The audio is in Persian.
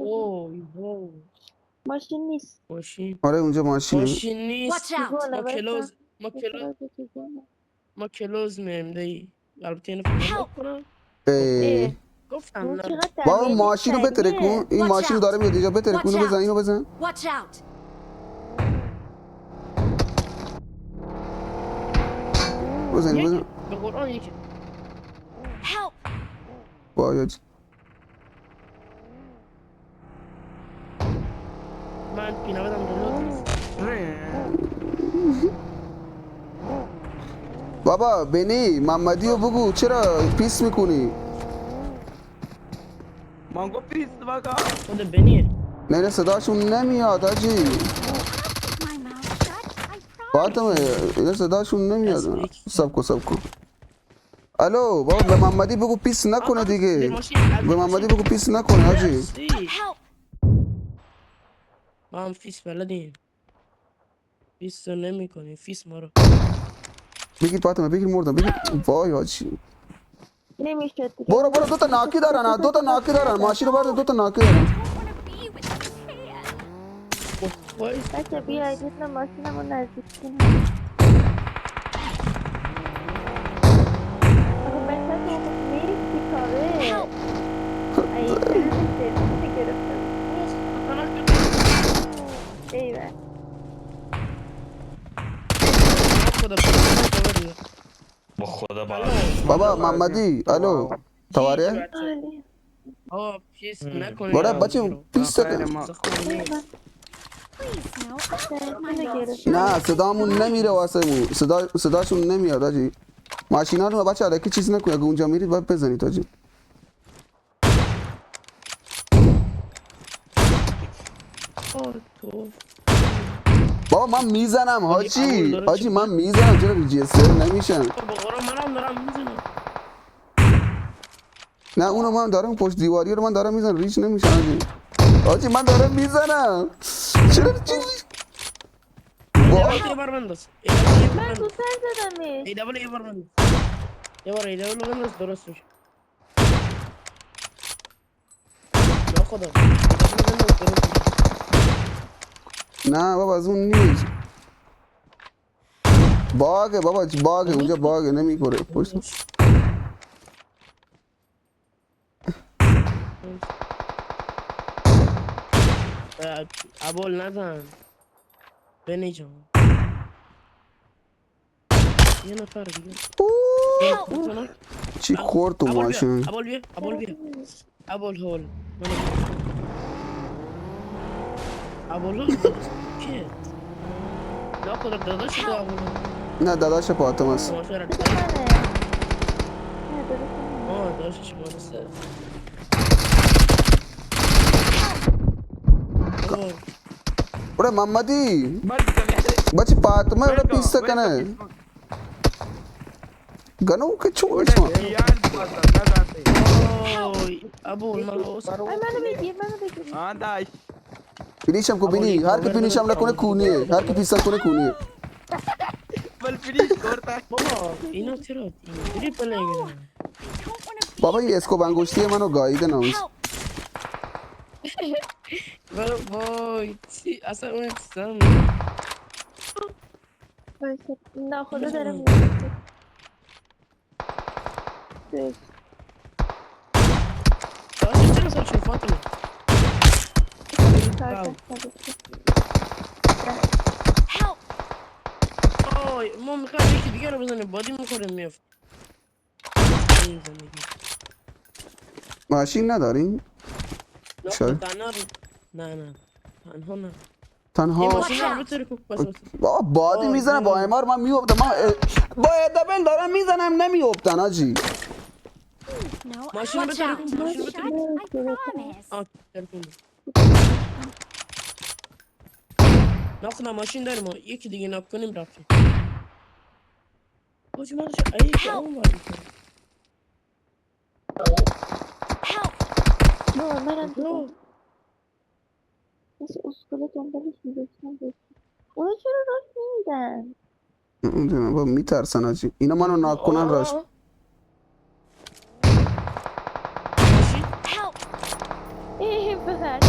وای وای ماشین نیست. ماشین آره اونجا ماشینه. ماشین نیست Watch out! ما کلوز ما کلوز میم دی البته اینو فکر Help! کنم ای گفتم اون نه چقدر بابا دمیجش ماشین رو بترکون. سریعه. این Watch ماشین out. داره میاد اینجا، بترکون Watch رو بزن، out. اینو بزن. Watch out! بزن یک بزن. به قرآن یک Help! باید من پینا بدم رلود نیست بابا بنی محمدی رو بگو چرا پیس میکنی؟ مانگو پیس بگا خود بنیه نه صداشون نمیاد آجی. My mouth shut. I فاطمه promise. اینا صداشون نمیاد. اسپیک سب کن. الو بابا به محمدی بگو پیس نکنه دیگه. به محمدی بگو پیس نکنه آجی. مرسی Help! ما هم فیس بلدیم فیس رو نمی کنیم فیس ما رو بگیر فاطمه بگیر مردم بگیر. وای آجی نمیشه دیگه. برو دوتا ناکی دارن، دوتا ناکی دارن، ماشین رو برده دوتا ناکی دارن. Don't want to be with the kid. وایس بچه بیاید یه دونه ماشینمو نزدیک کنیم. آخه بچه تو خود میری کاره. Help! ای دهن سرویس گرفته ایوه. خدا با خدا با بابا محمدی الو تواره عالی. آه پیس نکنی بابا بچه پیس کن. Please, no. My اینو mouth گرفت. shut. نه I صدامون نمیره promise. واسه مون صداشون نمیاد آجی. ماشینا رو بچه علکی چیز نکنی، اگه اونجا میرید باید بزنید آجی. تو بابا من میزنم حاجی اول حاجی داره چی حاجی من میگه؟ میزنم چرا ریجستر نمیشن؟ با قرآن منم دارم میزنم نه اونو من دارم پشت دیواری رو من دارم میزنم ریچ نمیشن حاجی. حاجی من دارم میزنم چرا چیز ای وای دبل یه بار بنداز ای دبل یه بار من بنداز زودتر زدمش. ای دبل یه بار بنداز یه بار ای دبل بنداز درست میشه یا خدا ای دبل بنداز درست میشه نه بابا از اون نیست. باگه بابا باگه اونجا باگه نمیخوره پشت. ابول نزن بنی جان یه نفر دیگه یه Help! نفر زنک چی خورد تو ابول بیا ماشین؟ ابول بیا ابول بیا ابول هول منو بیا ابول هول داداش کیه لا خدا داداش تو ابول هول نه داداش فاطمه است. تماشا را بده داداش منه. نه درست منه. داداش شما درسته اوه بره محمدی بلکه بچه فاطمه بره بلکه پیسته بلکه کنه پیس گنو که چونش بلکه ما بیان بازم نداده اوه ابول من حوصله ای منو بگیر منو بگیر. آداش فینیشم کو ابول بینی یک هر کی کاور بده فینیشم نکنه ابول تو کونیه، هر کی پیسته کنه کونیه. بل فinish کرتا بابا اینا چرا اینجوری پلی No! میرن I don't want to be بابا with یه اسکوب the انگشتی منو گاییده ناموس. Help! وای چی اصلا اون چیزم باشه. ناخدا داره بزن میاد. توش. داشت چرا سر شو فاطمه کار او دست Help! آی ما میخوایم یکی دیگه رو بزنیم بادی میخوریم میفت این زندگی ماشین ندارین؟ نه خدا شاید تنها نه تنها نه یه تنها ماشین Watch رو out! بطوری که بس بابا بادی وای میزنه با وای امار من میوفتم من با دبل دارم میزنم نمیوفتن آجی. No, ماشین رو watch بطوری out! کن ماشین رو بطوری Shut. کن I promise. تلفن نه خدا ماشین داریم ما یکی دیگه ناب کنیم رفتیم باجی من داشت ای که Help! اون بار میکنم Help! بابا منم کجا دیدم. مثل اسکله دنبالش میگشتم بهش. اونا چرا راست نمیدن؟ نمیدونم بابا میترسن آجی اینا منو ناک کنن راش. ماشین Help! ای ببر.